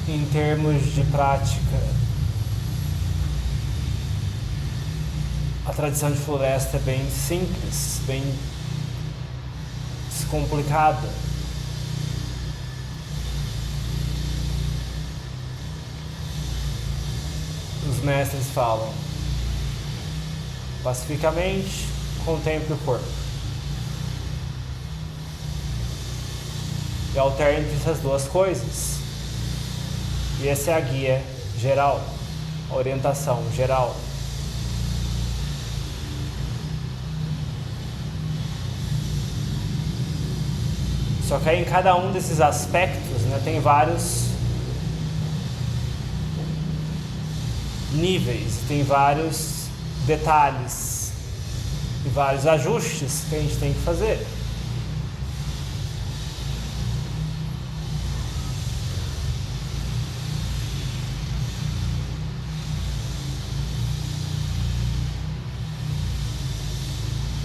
Em termos de prática, a tradição de floresta é bem simples, bem descomplicada. Os mestres falam: pacificamente, contemple o corpo. E alterne entre essas duas coisas. E essa é a guia geral, a orientação geral. Só que aí em cada um desses aspectos, né, tem vários níveis, tem vários detalhes e vários ajustes que a gente tem que fazer.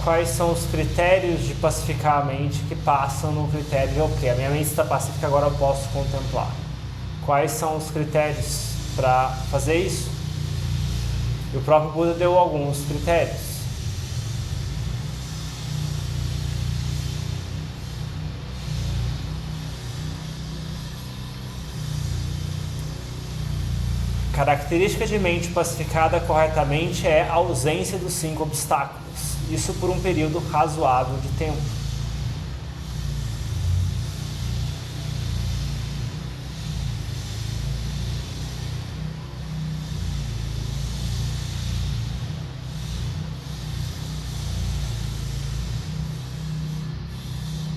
Quais são os critérios de pacificar a mente que passam no critério de ok, a minha mente está pacífica, agora eu posso contemplar. Quais são os critérios para fazer isso? E o próprio Buda deu alguns critérios. Característica de mente pacificada corretamente é a ausência dos 5 obstáculos. Isso por um período razoável de tempo.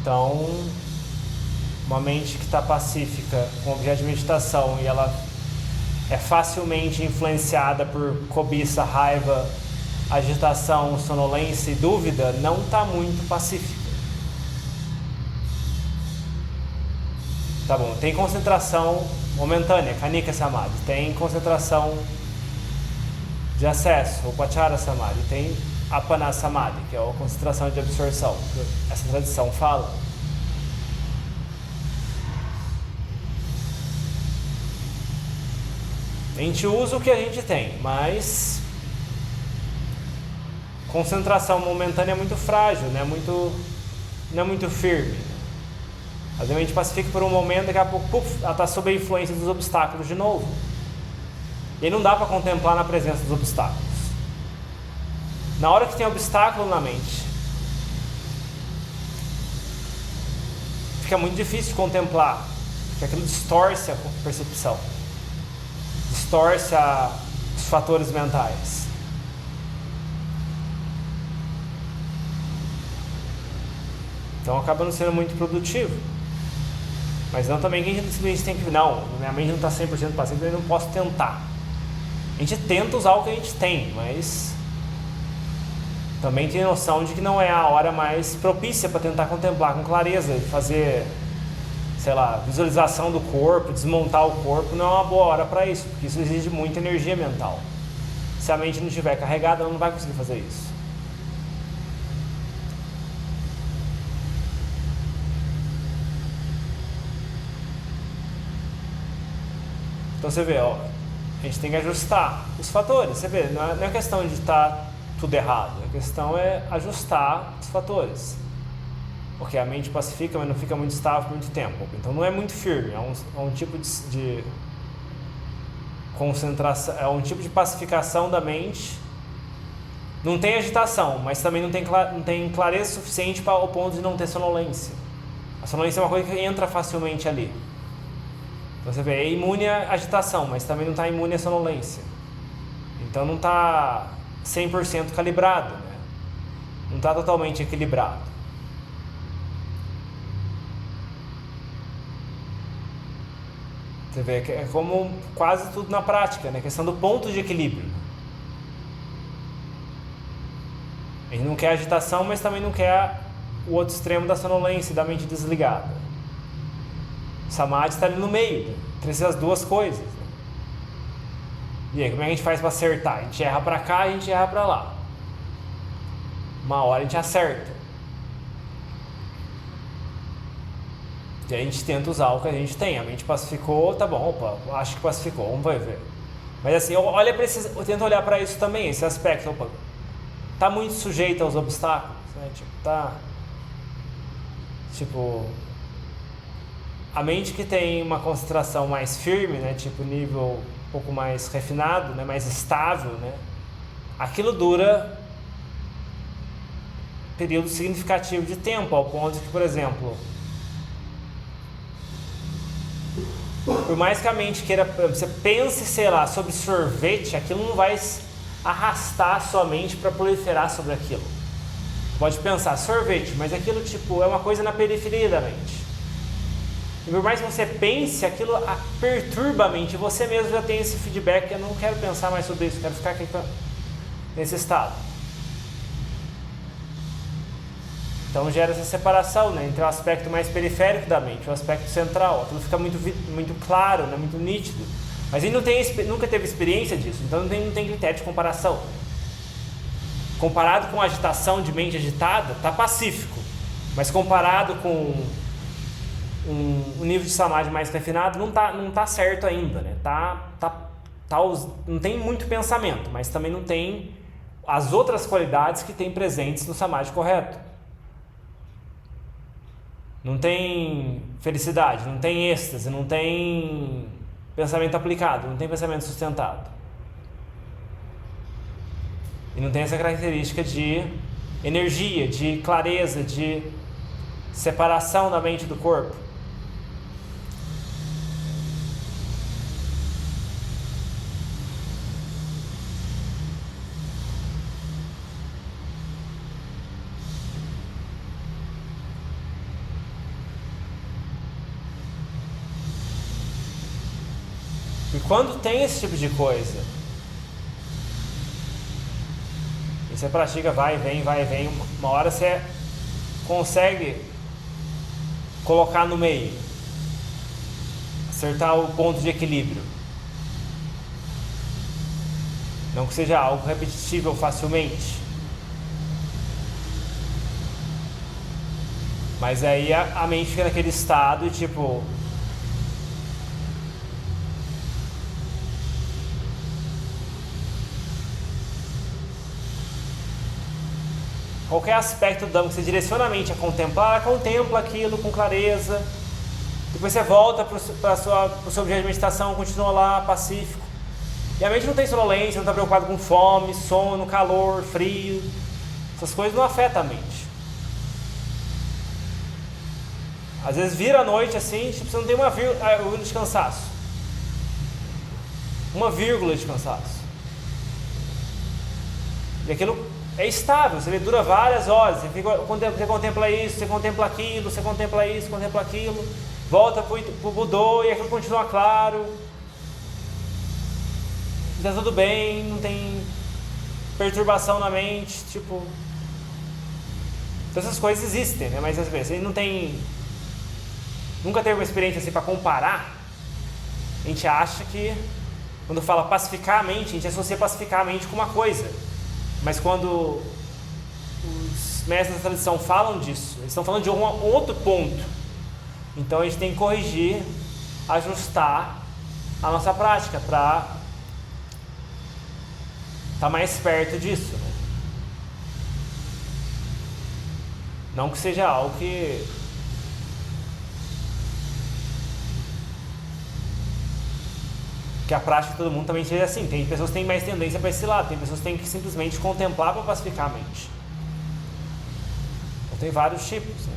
Então, uma mente que está pacífica, com objeto de meditação, e ela é facilmente influenciada por cobiça, raiva, agitação, sonolência e dúvida, não está muito pacífica. Tá bom, tem concentração momentânea, Kanika Samadhi, tem concentração de acesso, Upachara Samadhi, tem Apana Samadhi, que é a concentração de absorção, que essa tradição fala. A gente usa o que a gente tem, mas concentração momentânea é muito frágil, não é muito firme. Às vezes a mente pacifica por um momento, daqui a pouco ela está sob a influência dos obstáculos de novo. E aí não dá para contemplar na presença dos obstáculos. Na hora que tem obstáculo na mente, fica muito difícil contemplar, porque aquilo distorce a percepção, distorce os fatores mentais. Então acaba não sendo muito produtivo. Mas não também que a gente simplesmente tem que... Não, minha mente não está 100% paciente, eu não posso tentar. A gente tenta usar o que a gente tem, mas também tem noção de que não é a hora mais propícia para tentar contemplar com clareza, fazer, sei lá, visualização do corpo, desmontar o corpo, não é uma boa hora para isso, porque isso exige muita energia mental. Se a mente não estiver carregada, ela não vai conseguir fazer isso. Então você vê, ó, a gente tem que ajustar os fatores. Você vê, não é questão de estar tudo errado, a questão é ajustar os fatores. Porque a mente pacifica, mas não fica muito estável por muito tempo. Então não é muito firme, é um tipo de concentração, é um tipo de pacificação da mente. Não tem agitação, mas também não tem clareza suficiente ao ponto de não ter sonolência. A sonolência é uma coisa que entra facilmente ali. Então você vê, é imune à agitação, mas também não está imune à sonolência. Então não está 100% calibrado, né? Não está totalmente equilibrado. Você vê que é como quase tudo na prática, né? A questão do ponto de equilíbrio. A gente não quer agitação, mas também não quer o outro extremo da sonolência, da mente desligada. Samadhi está ali no meio, entre essas duas coisas. E aí, como é que a gente faz para acertar? A gente erra para cá e a gente erra para lá. Uma hora a gente acerta. E a gente tenta usar o que a gente tem. A mente pacificou, tá bom, opa, acho que pacificou, vamos ver. Mas assim, eu tento olhar para isso também, esse aspecto, opa, tá muito sujeito aos obstáculos, né? Tipo, a mente que tem uma concentração mais firme, né? Tipo, nível um pouco mais refinado, né? Mais estável, né? Aquilo dura período significativo de tempo, ao ponto que, por exemplo, por mais que a mente queira, você pense, sei lá, sobre sorvete, aquilo não vai arrastar a sua mente para proliferar sobre aquilo. Pode pensar, sorvete, mas aquilo tipo é uma coisa na periferia da mente. E por mais que você pense, aquilo perturba a mente. Você mesmo já tem esse feedback, eu não quero pensar mais sobre isso, quero ficar aqui nesse estado. Então gera essa separação, né, entre o aspecto mais periférico da mente e o aspecto central. Aquilo fica muito claro, né, muito nítido. Mas ele nunca teve experiência disso, então não tem critério de comparação. Comparado com a agitação de mente agitada, está pacífico. Mas comparado com um nível de samadhi mais refinado, não tá certo ainda, né? Não tem muito pensamento, mas também não tem as outras qualidades que tem presentes no samadhi correto. Não tem felicidade, não tem êxtase, não tem pensamento aplicado, não tem pensamento sustentado. E não tem essa característica de energia, de clareza, de separação da mente do corpo. E quando tem esse tipo de coisa, e você pratica, vai e vem, uma hora você consegue colocar no meio, acertar o ponto de equilíbrio. Não que seja algo repetível facilmente, mas aí a mente fica naquele estado e tipo, qualquer aspecto do Dhamma que você direciona a mente a contemplar, ela contempla aquilo com clareza. Depois você volta para o seu objeto de meditação, continua lá, pacífico. E a mente não tem sonolência, não está preocupada com fome, sono, calor, frio. Essas coisas não afetam a mente. Às vezes vira a noite assim, tipo, você não tem uma vírgula de cansaço. Uma vírgula de cansaço. E aquilo é estável, você dura várias horas, você contempla isso, você contempla aquilo, você contempla isso, contempla aquilo, volta para o Budô e aquilo continua claro, está tudo bem, não tem perturbação na mente, tipo. Então essas coisas existem, né? Mas às vezes a gente nunca teve uma experiência assim para comparar. A gente acha que quando fala pacificar a mente, a gente associa pacificar a mente com uma coisa. Mas quando os mestres da tradição falam disso, eles estão falando de um outro ponto. Então a gente tem que corrigir, ajustar a nossa prática para estar mais perto disso, né? Não que seja algo que a prática de todo mundo também seja assim. Tem pessoas que têm mais tendência para esse lado, tem pessoas que têm que simplesmente contemplar para pacificar a mente. Então tem vários tipos, né?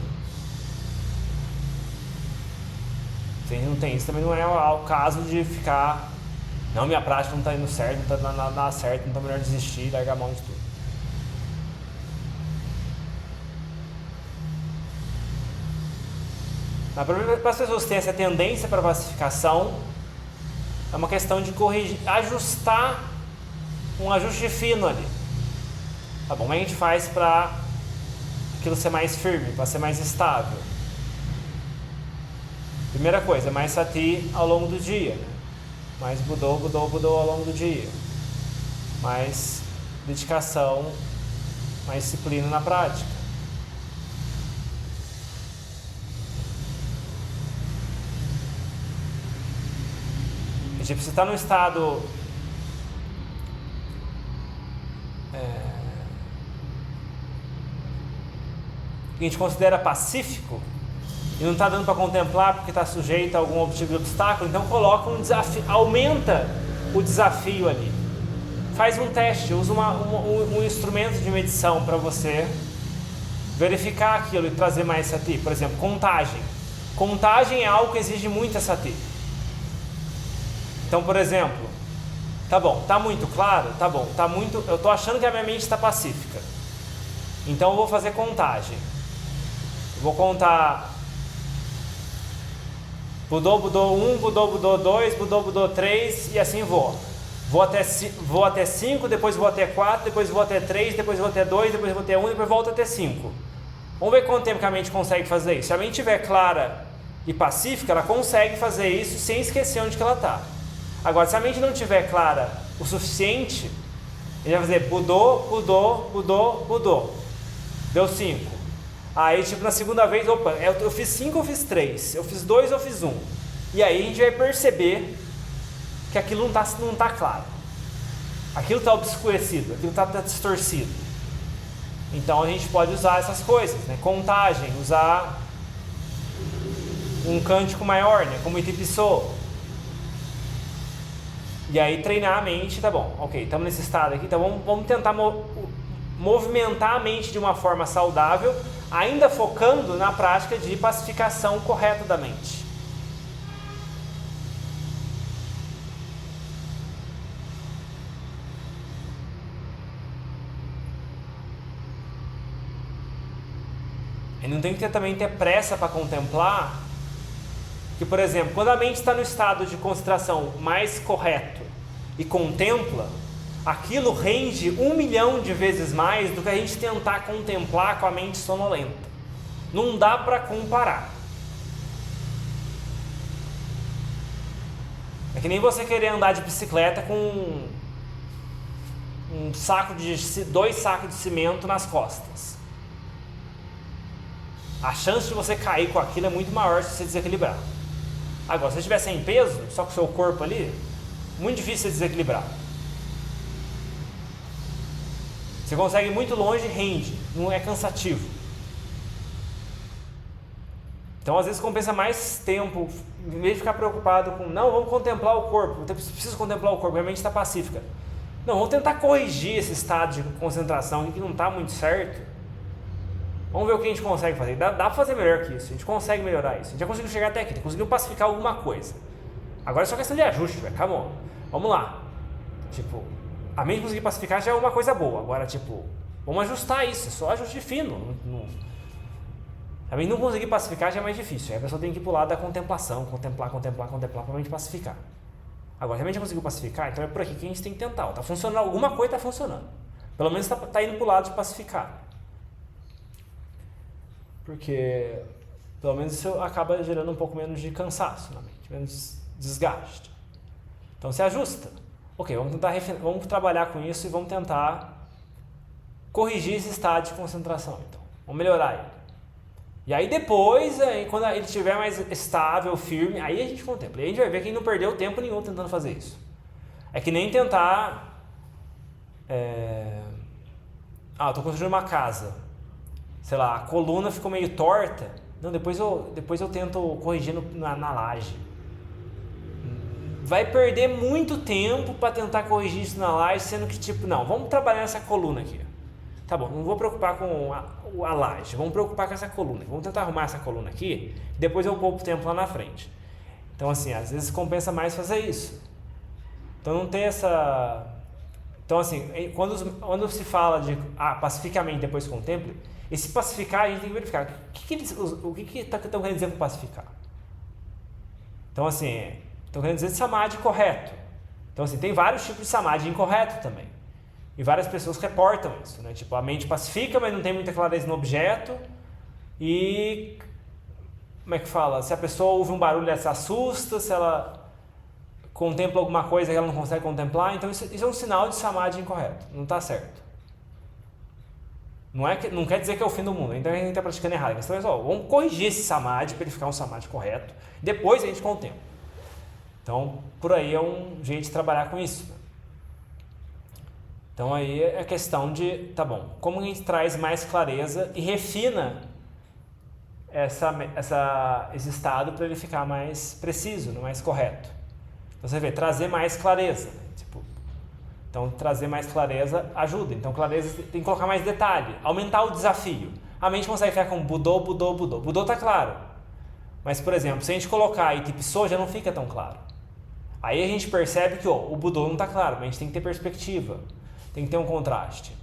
Se a gente não tem isso, também não é o caso de ficar, não, minha prática não está indo certo, não está nada certo, então é melhor desistir e largar a mão de tudo. Para as pessoas que têm essa tendência para pacificação, é uma questão de corrigir, ajustar um ajuste fino ali. Tá bom? Como a gente faz para aquilo ser mais firme, para ser mais estável? Primeira coisa, mais sati ao longo do dia, né? Mais budô ao longo do dia. Mais dedicação, mais disciplina na prática. tipo, você está num estado que a gente considera pacífico e não está dando para contemplar porque está sujeito a algum tipo de obstáculo, então coloca um desafio, aumenta o desafio ali. Faz um teste, usa um instrumento de medição para você verificar aquilo e trazer mais sati. Por exemplo, contagem. Contagem é algo que exige muita sati. Então, por exemplo, tá bom, tá muito claro? Tá bom, tá muito. Eu tô achando que a minha mente está pacífica. Então eu vou fazer contagem. Eu vou contar Budô, Budô 1, Budô, Budô 2, Budô, Budô 3 e assim vou. Vou até 5, depois vou até 4, depois vou até 3, depois vou até 2, depois vou até 1, depois volto até 5. Vamos ver quanto tempo que a mente consegue fazer isso. Se a mente estiver clara e pacífica, ela consegue fazer isso sem esquecer onde que ela está. Agora, se a mente não estiver clara o suficiente, ele vai fazer Budô, Budô, Budô, Budô. Deu 5. Aí, tipo, na segunda vez, opa, eu fiz 5 ou fiz 3? Eu fiz 2 ou fiz 1? E aí a gente vai perceber que aquilo não tá claro. Aquilo está obscurecido, aquilo está distorcido. Então a gente pode usar essas coisas, né? Contagem, usar um cântico maior, né? Como Itipissô. E aí treinar a mente, tá bom, ok, estamos nesse estado aqui, então vamos tentar movimentar a mente de uma forma saudável, ainda focando na prática de pacificação correta da mente. E não tem que também ter pressa para contemplar, que, por exemplo, quando a mente está no estado de concentração mais correto e contempla, aquilo rende 1 milhão de vezes mais do que a gente tentar contemplar com a mente sonolenta. Não dá para comparar. É que nem você querer andar de bicicleta com dois sacos de cimento nas costas. A chance de você cair com aquilo é muito maior se você desequilibrar. Agora, se você estiver sem peso, só com o seu corpo ali, muito difícil você desequilibrar. Você consegue ir muito longe e rende, não é cansativo. Então, às vezes, compensa mais tempo, em vez de ficar preocupado com, não, vamos contemplar o corpo, eu preciso contemplar o corpo, minha mente está pacífica. Não, vamos tentar corrigir esse estado de concentração que não está muito certo. Vamos ver o que a gente consegue fazer. Dá para fazer melhor que isso, a gente consegue melhorar isso. A gente já conseguiu chegar até aqui, conseguiu pacificar alguma coisa. Agora é só questão de ajuste, velho, come on. Vamos lá. Tipo, a mente conseguir pacificar já é uma coisa boa. Agora, tipo, vamos ajustar isso, é só ajuste fino. A mente não conseguir pacificar já é mais difícil. Aí a pessoa tem que ir pro lado da contemplação, contemplar pra mente pacificar. Agora, se a mente conseguiu pacificar, então é por aqui que a gente tem que tentar. Tá funcionando, alguma coisa tá funcionando. Pelo menos tá indo pro lado de pacificar. Porque, pelo menos isso acaba gerando um pouco menos de cansaço na mente, menos desgaste. Então, se ajusta. Ok, vamos trabalhar com isso e vamos tentar corrigir esse estado de concentração. Então, vamos melhorar ele. E aí depois, quando ele estiver mais estável, firme, aí a gente contempla. E a gente vai ver que a gente não perdeu tempo nenhum tentando fazer isso. É que nem tentar... eu estou construindo uma casa. Sei lá, a coluna ficou meio torta. Não, depois eu tento corrigir na laje. Vai perder muito tempo para tentar corrigir isso na laje, sendo que tipo, não, vamos trabalhar nessa coluna aqui. Tá bom, não vou preocupar com a laje, vamos preocupar com essa coluna. Vamos tentar arrumar essa coluna aqui, depois eu poupo tempo lá na frente. Então assim, às vezes compensa mais fazer isso. Então não tem essa... Então assim, quando se fala de pacificamente depois contemple, esse pacificar a gente tem que verificar o que estão querendo dizer com pacificar. Então assim, estão querendo dizer samadhi correto. Então assim, tem vários tipos de samadhi incorreto também. E várias pessoas reportam isso, né? Tipo, a mente pacifica, mas não tem muita clareza no objeto. E, como é que fala? Se a pessoa ouve um barulho, ela se assusta. Se ela contempla alguma coisa que ela não consegue contemplar. Então, isso é um sinal de samadhi incorreto. Não está certo. Não quer dizer que é o fim do mundo. Então, a gente está praticando errado. A questão é só, vamos corrigir esse samadhi para ele ficar um samadhi correto. Depois, a gente contempla. Então, por aí é um jeito de trabalhar com isso. Então, aí é a questão de, tá bom, como a gente traz mais clareza e refina esse estado para ele ficar mais preciso, mais correto. Então, você vê, trazer mais clareza. Né? Então, trazer mais clareza ajuda. Então, clareza tem que colocar mais detalhe, aumentar o desafio. A mente consegue ficar com Budô, Budô, Budô. Budô tá claro. Mas, por exemplo, se a gente colocar Itipissô, já não fica tão claro. Aí a gente percebe que o Budô não está claro, mas a gente tem que ter perspectiva, tem que ter um contraste.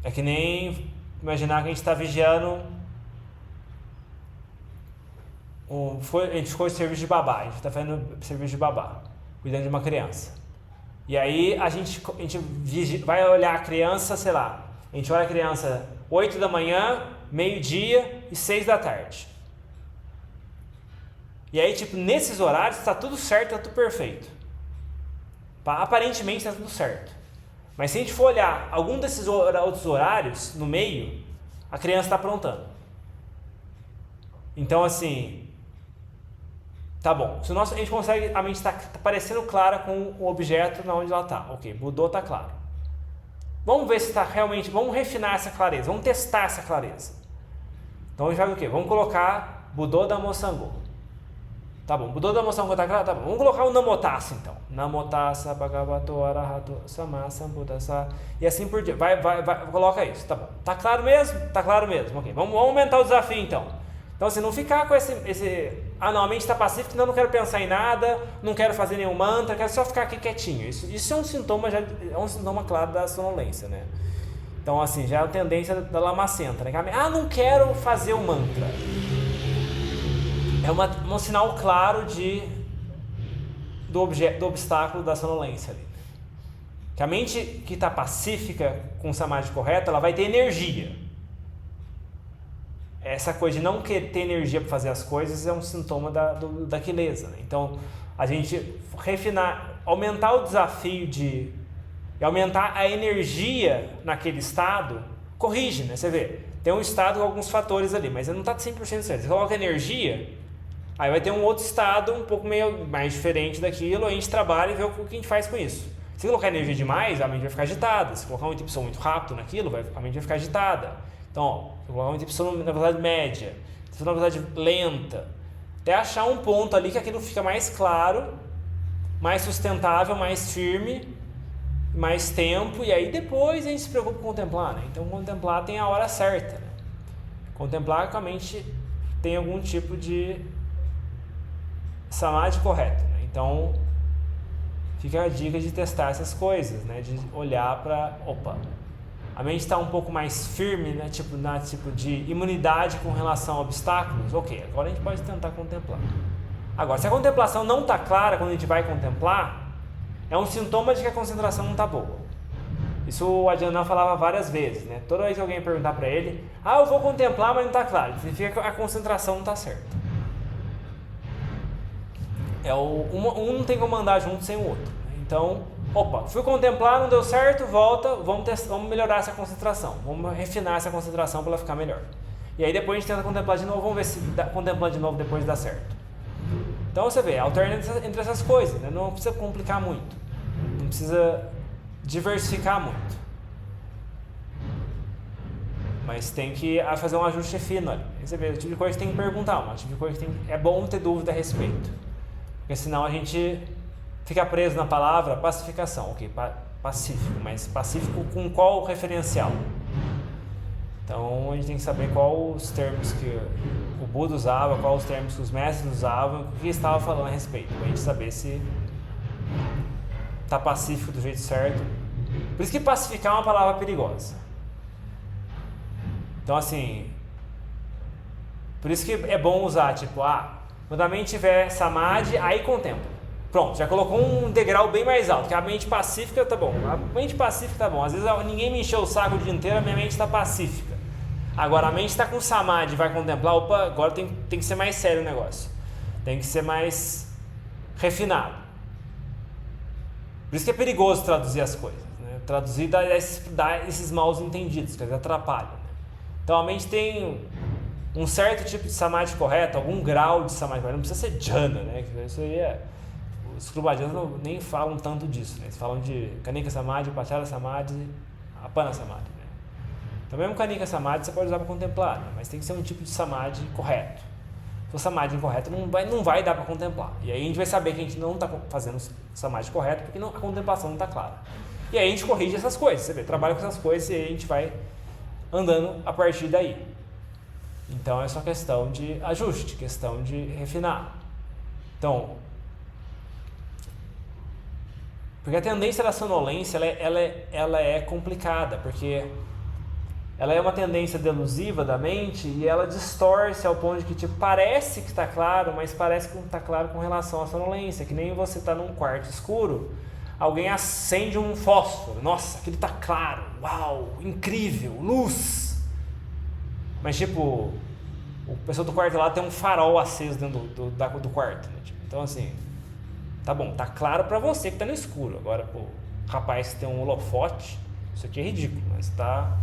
É que nem imaginar que a gente está vigiando, a gente ficou de serviço de babá, a gente está fazendo serviço de babá, cuidando de uma criança. E aí a gente vai olhar a criança, sei lá, a gente olha a criança 8 da manhã, meio-dia e 6 da tarde. E aí, nesses horários está tudo certo, está tudo perfeito. Aparentemente está tudo certo. Mas se a gente for olhar algum desses outros horários no meio, a criança está aprontando. Então, assim, tá bom. Se a gente consegue, a mente está parecendo clara com o objeto na onde ela está. Ok, Budô está claro. Vamos ver se está realmente, vamos refinar essa clareza, vamos testar essa clareza. Então a gente vai o quê? Vamos colocar Budô Dhammo Sangho. Tá bom, Budô Dhammo Sangho está claro? Tá bom, vamos colocar o Namotassa então. Namotassa Bhagavato Arahato Sama Sambuddhassa. E assim por diante. Coloca isso, tá bom. Tá claro mesmo? Tá claro mesmo. Ok, vamos aumentar o desafio então. Então, assim, não ficar com não, a mente está pacífica, então eu não quero pensar em nada, não quero fazer nenhum mantra, quero só ficar aqui quietinho. Isso é um sintoma, claro da sonolência, né? Então, assim, já é a tendência da lamacenta, né? Não quero fazer o mantra. É um sinal claro do obstáculo da sonolência ali. Que a mente que está pacífica, com o samadhi correto, ela vai ter energia. Essa coisa de não querer ter energia para fazer as coisas é um sintoma da quilesa. Né? Então, a gente refinar, aumentar o desafio e aumentar a energia naquele estado, corrige, né? Você vê, tem um estado com alguns fatores ali, mas não está 100% certo. Você coloca energia, aí vai ter um outro estado um pouco meio mais diferente daquilo, a gente trabalha e vê o que a gente faz com isso. Se colocar energia demais, a mente vai ficar agitada. Se colocar uma interrupção muito rápido naquilo, a mente vai ficar agitada. Então, eu vou colocar uma interrupção na velocidade média, na velocidade lenta, até achar um ponto ali que aquilo fica mais claro, mais sustentável, mais firme, mais tempo, e aí depois a gente se preocupa com contemplar, né? Então, contemplar tem a hora certa, né? Contemplar que a mente tem algum tipo de samadhi correto, né? Então, fica a dica de testar essas coisas, né? De olhar para, a mente está um pouco mais firme, né? Tipo de imunidade com relação a obstáculos. Ok, agora a gente pode tentar contemplar. Agora, se a contemplação não está clara quando a gente vai contemplar, é um sintoma de que a concentração não está boa. Isso o Adyanan falava várias vezes, né? Toda vez que alguém perguntar para ele, eu vou contemplar, mas não está claro, significa que a concentração não está certa. Um não tem como andar junto sem o outro. Então, fui contemplar, não deu certo, volta, vamos melhorar essa concentração, vamos refinar essa concentração para ela ficar melhor. E aí depois a gente tenta contemplar de novo, vamos ver se contemplar de novo depois dá certo. Então você vê, alterna entre essas coisas, né? Não precisa complicar muito, não precisa diversificar muito. Mas tem que fazer um ajuste fino ali. Você vê, o tipo de coisa que tem que perguntar, o tipo de coisa que é bom ter dúvida a respeito. Porque senão a gente fica preso na palavra pacificação. Ok, pacífico, mas pacífico com qual referencial? Então a gente tem que saber quais os termos que o Buda usava, quais os termos que os mestres usavam, o que estava falando a respeito, para a gente saber se está pacífico do jeito certo. Por isso que pacificar é uma palavra perigosa. Então assim, por isso que é bom usar, quando a mente tiver samadhi, aí contempla. Pronto, já colocou um degrau bem mais alto, que a mente pacífica tá bom. A mente pacífica tá bom. Às vezes ninguém me encheu o saco o dia inteiro, a minha mente está pacífica. Agora a mente está com samadhi, vai contemplar, agora tem que ser mais sério o negócio. Tem que ser mais refinado. Por isso que é perigoso traduzir as coisas, né? Traduzir dá esses maus entendidos, que atrapalham. Né? Então a mente tem um certo tipo de samadhi correto, algum grau de samadhi correto, não precisa ser jhana, né? Isso aí os Krubadjanas nem falam tanto disso, né? Eles falam de Kanika Samadhi, Upachara Samadhi, Apana Samadhi, né? Então mesmo Kanika Samadhi você pode usar para contemplar, né? Mas tem que ser um tipo de Samadhi correto. Se for Samadhi incorreto, não vai dar para contemplar. E aí a gente vai saber que a gente não está fazendo Samadhi correto porque a contemplação não está clara. E aí a gente corrige essas coisas, você vê, trabalha com essas coisas e aí a gente vai andando a partir daí. Então é só questão de ajuste, questão de refinar. Então, porque a tendência da sonolência ela é complicada, porque ela é uma tendência delusiva da mente e ela distorce ao ponto de que tipo, parece que está claro, mas parece que não está claro com relação à sonolência, que nem você está num quarto escuro, alguém acende um fósforo, nossa, aquilo está claro, uau, incrível, luz. Mas tipo, o pessoal do quarto lá tem um farol aceso dentro do quarto, né? Tipo, então assim, tá bom, tá claro pra você que tá no escuro. Agora, pô, rapaz que tem um holofote, isso aqui é ridículo, mas tá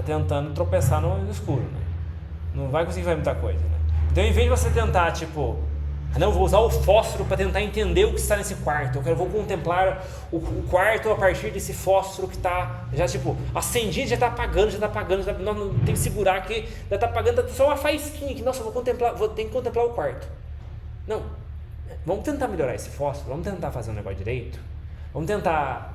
tentando tropeçar no escuro, né? Não vai conseguir fazer muita coisa, né? Então, em vez de você tentar, tipo, não, vou usar o fósforo para tentar entender o que está nesse quarto. Vou contemplar o quarto a partir desse fósforo que está já tipo acendido, já está apagando, não tem que segurar aqui, já está apagando, tá só uma faísquinha que, nossa, tem que contemplar o quarto. Não, vamos tentar melhorar esse fósforo, vamos tentar fazer um negócio direito, vamos tentar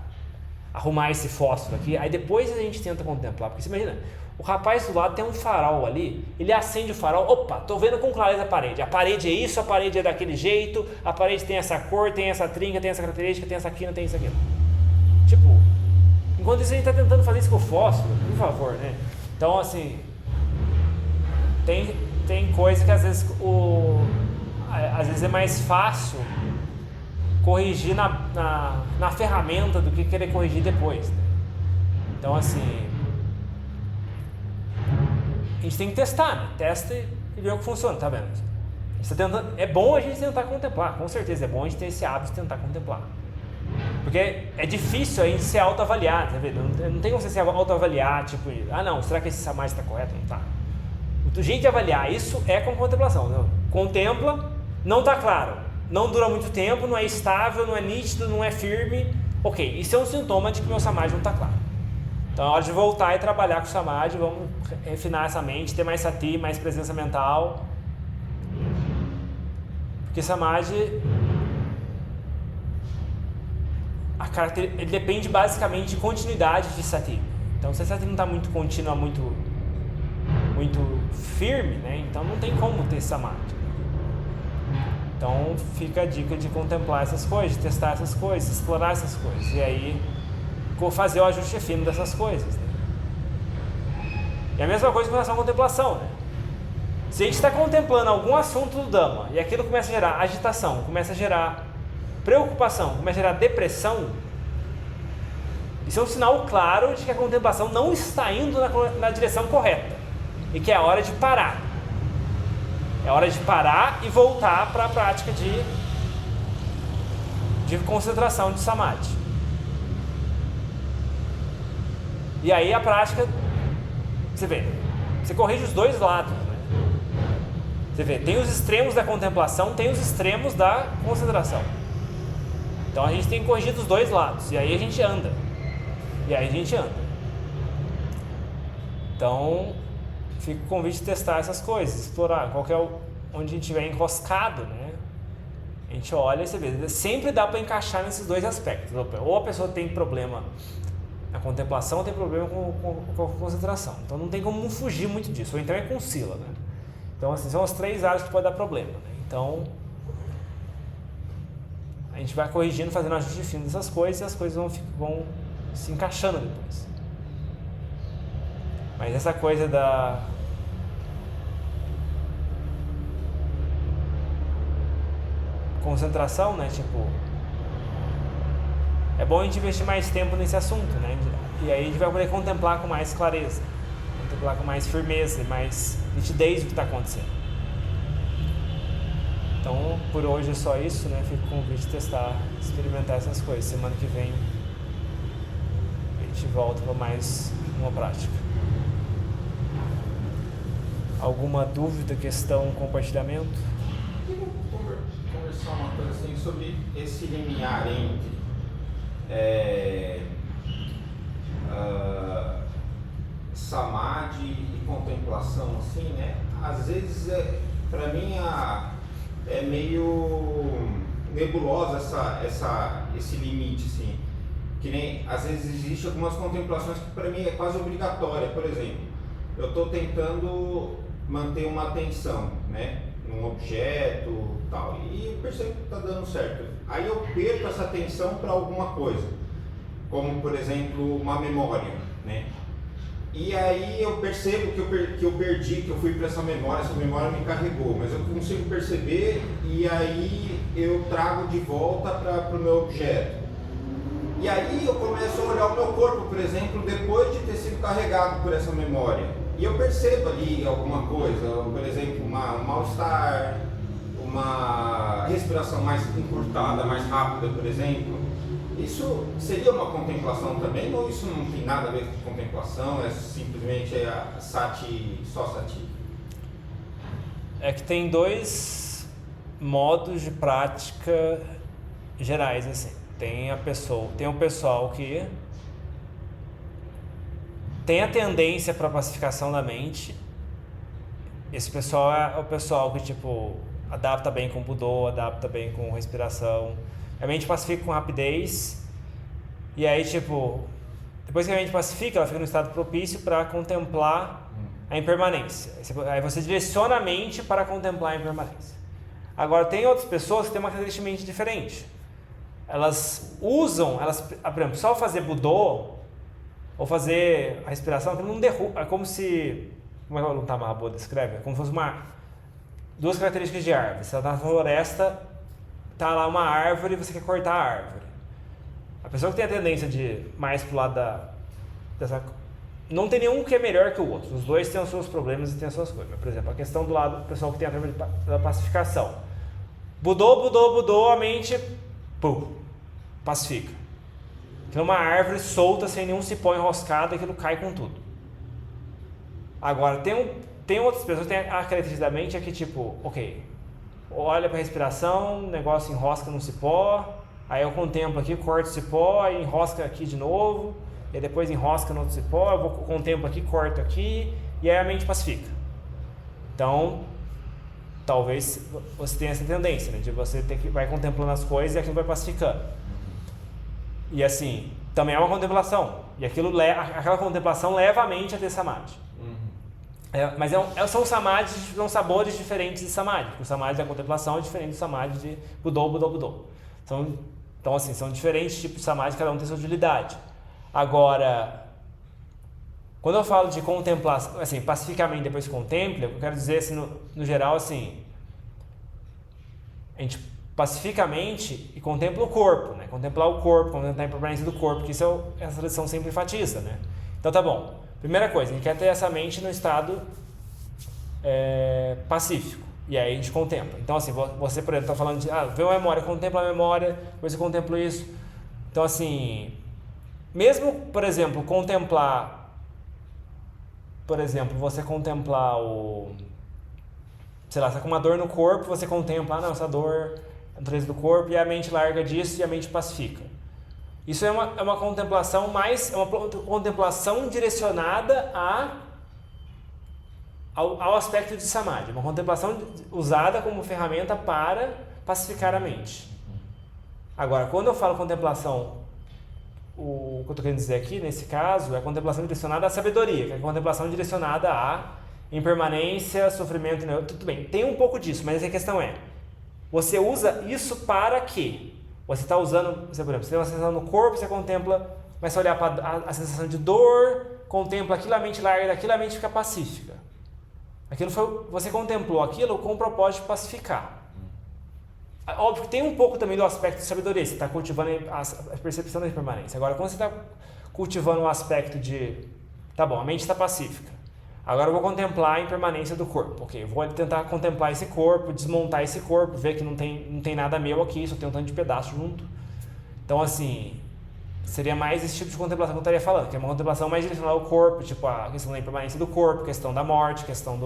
arrumar esse fósforo aqui, aí depois a gente tenta contemplar, porque você imagina, o rapaz do lado tem um farol ali, ele acende o farol, opa, tô vendo com clareza a parede é isso, a parede é daquele jeito, a parede tem essa cor, tem essa trinca, tem essa característica, tem essa quina, tem isso aqui. Tipo, enquanto isso a gente tá tentando fazer isso com o fósforo, por favor, né? Então assim, tem coisa que às vezes é mais fácil corrigir na ferramenta do que querer corrigir depois, né? Então assim, a gente tem que testar, né? Testa e ver o que funciona, tá vendo? É bom a gente tentar contemplar, com certeza, é bom a gente ter esse hábito de tentar contemplar. Porque é difícil a gente se autoavaliar, tá vendo? Não tem como você se autoavaliar, tipo, não, será que esse samadhi está correto? Não tá. O jeito de avaliar isso é com contemplação, não? Contempla, não está claro, não dura muito tempo, não é estável, não é nítido, não é firme. Ok, isso é um sintoma de que meu samadhi não está claro. Então é hora de voltar e trabalhar com o samadhi, vamos refinar essa mente, ter mais sati, mais presença mental. Porque samadhi, ele depende basicamente de continuidade de sati. Então se a sati não está muito contínua, muito firme, né? Então não tem como ter samadhi. Então fica a dica de contemplar essas coisas, de testar essas coisas, explorar essas coisas. E aí fazer o ajuste fino dessas coisas, né? E a mesma coisa com relação à contemplação, né? Se a gente está contemplando algum assunto do Dhamma e aquilo começa a gerar agitação, começa a gerar preocupação, começa a gerar depressão, isso é um sinal claro de que a contemplação não está indo na direção correta e que é a hora de parar. É hora de parar e voltar para a prática de concentração de samadhi. E aí a prática, você vê, você corrige os dois lados, né? Você vê, tem os extremos da contemplação, tem os extremos da concentração. Então a gente tem que corrigir dos dois lados, e aí a gente anda. Então, fica o convite de testar essas coisas, explorar, onde a gente estiver enroscado, né? A gente olha e você vê, sempre dá para encaixar nesses dois aspectos. Ou a pessoa tem problema na contemplação, ou tem problema com a concentração. Então não tem como fugir muito disso, ou então é com sila, né? Então assim, são as três áreas que pode dar problema, né? Então a gente vai corrigindo, fazendo ajuste fino dessas coisas, e as coisas vão se encaixando depois. Mas essa coisa da concentração, né, tipo, é bom a gente investir mais tempo nesse assunto, né, e aí a gente vai poder contemplar com mais clareza, contemplar com mais firmeza e mais nitidez o que está acontecendo. Então, por hoje é só isso, né, fico com o convite de testar, experimentar essas coisas. Semana que vem a gente volta para mais uma prática. Alguma dúvida, questão, compartilhamento? Conversar uma coisa assim sobre esse limiar entre samadhi e contemplação, assim, né? Às vezes, para mim, é meio nebulosa esse limite, assim. Que nem, às vezes, existem algumas contemplações que para mim é quase obrigatória. Por exemplo, eu estou tentando manter uma atenção, né? Num objeto, tal, e eu percebo que está dando certo. Aí eu perco essa atenção para alguma coisa, como, por exemplo, uma memória, né? E aí eu percebo que eu perdi, que eu fui para essa memória me carregou, mas eu consigo perceber e aí eu trago de volta para o meu objeto. E aí eu começo a olhar o meu corpo, por exemplo, depois de ter sido carregado por essa memória. E eu percebo ali alguma coisa, por exemplo, um mal-estar, uma respiração mais encurtada, mais rápida, por exemplo. Isso seria uma contemplação também, ou isso não tem nada a ver com contemplação, é simplesmente só sati? É que tem dois modos de prática gerais, assim. Tem o pessoal que tem a tendência para pacificação da mente. Esse pessoal é o pessoal que, tipo, adapta bem com Budô, adapta bem com respiração. A mente pacifica com rapidez. E aí, tipo, depois que a mente pacifica, ela fica no estado propício para contemplar a impermanência. Aí você direciona a mente para contemplar a impermanência. Agora, tem outras pessoas que têm uma característica de mente diferente. Elas usam, por exemplo, só fazer Budô ou fazer a respiração, não derruba, é como se, como é que o Luta Mahabodha descreve? É como se fosse duas características de árvore. Você está na floresta, está lá uma árvore e você quer cortar a árvore. A pessoa que tem a tendência de mais pro lado dessa, não tem nenhum que é melhor que o outro. Os dois têm os seus problemas e têm as suas coisas. Por exemplo, a questão do lado do pessoal que tem a tendência da pacificação. Budô, a mente pacifica. Tem uma árvore solta, sem nenhum cipó enroscado, aquilo cai com tudo. Agora, tem outras pessoas que têm a característica da mente é que, tipo, ok, olha para a respiração, o negócio enrosca no cipó, aí eu contemplo aqui, corto o cipó, aí enrosca aqui de novo, e depois enrosca no outro cipó, eu contemplo aqui, corto aqui, e aí a mente pacifica. Então, talvez você tenha essa tendência, né, de você vai contemplando as coisas e aquilo vai pacificando. E assim, também é uma contemplação. E aquela contemplação leva a mente a ter samadhi. Mas são samadhis, são sabores diferentes de samadhi. O samadhi da contemplação é diferente do samadhi de Budô. Então, assim, são diferentes tipos de samadhi, cada um tem sua utilidade. Agora, quando eu falo de contemplação, assim, pacificamente depois contempla, eu quero dizer, assim, no geral, assim, a gente pacificamente e contempla o corpo, né? Contemplar o corpo, contemplar a impermanência do corpo, que essa tradição sempre enfatiza, né? Então tá bom. Primeira coisa, a gente quer ter essa mente no estado pacífico. E aí a gente contempla. Então assim, você, por exemplo, está falando de vê uma memória, contempla a memória, depois eu contemplo isso. Então assim, mesmo, por exemplo, você contemplar sei lá, você tá com uma dor no corpo, você contempla, essa dor é a natureza do corpo, e a mente larga disso e a mente pacifica. Isso é uma contemplação contemplação direcionada ao aspecto de samadhi, uma contemplação usada como ferramenta para pacificar a mente. Agora, quando eu falo contemplação, o que eu estou querendo dizer aqui, nesse caso, é a contemplação direcionada à sabedoria, que é a contemplação direcionada à impermanência, sofrimento, tudo bem, tem um pouco disso, mas a questão é, você usa isso para quê? Você está usando, por exemplo, você tem uma sensação no corpo, você contempla, mas você olhar para a sensação de dor, contempla aquilo, a mente larga daquilo, a mente fica pacífica. Você contemplou aquilo com o propósito de pacificar. Óbvio que tem um pouco também do aspecto de sabedoria, você está cultivando a percepção da impermanência. Agora, quando você está cultivando o aspecto de, tá bom, a mente está pacífica, agora eu vou contemplar a impermanência do corpo. Ok, eu vou tentar contemplar esse corpo, desmontar esse corpo, ver que não tem nada meu aqui, só tem um tanto de pedaço junto. Então, assim, seria mais esse tipo de contemplação que eu estaria falando, que é uma contemplação mais direcionada ao corpo, tipo a questão da impermanência do corpo, questão da morte, questão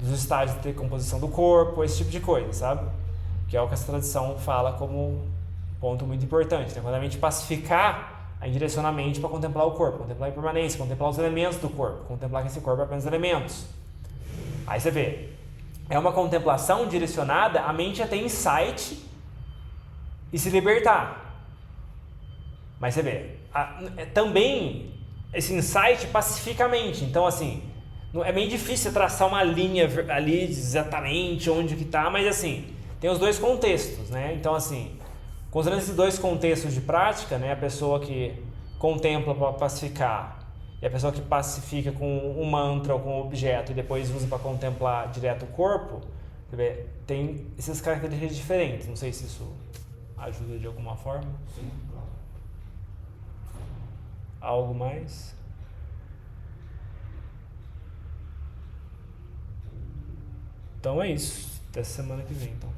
dos estágios de decomposição do corpo, esse tipo de coisa, sabe? Que é o que essa tradição fala como ponto muito importante, né? Quando a mente pacificar, aí direciona a mente para contemplar o corpo, contemplar a impermanência, contemplar os elementos do corpo, contemplar que esse corpo é apenas elementos. Aí você vê, é uma contemplação direcionada a mente a ter insight e se libertar. Mas você vê, também esse insight pacifica a mente. Então, assim, é meio difícil traçar uma linha ali exatamente onde que está, mas assim, tem os dois contextos, né? Então, assim, considerando esses dois contextos de prática, né? A pessoa que contempla para pacificar e a pessoa que pacifica com um mantra ou com um objeto e depois usa para contemplar direto o corpo, você vê, tem essas características diferentes. Não sei se isso ajuda de alguma forma. Sim, claro. Algo mais? Então é isso. Até semana que vem, então.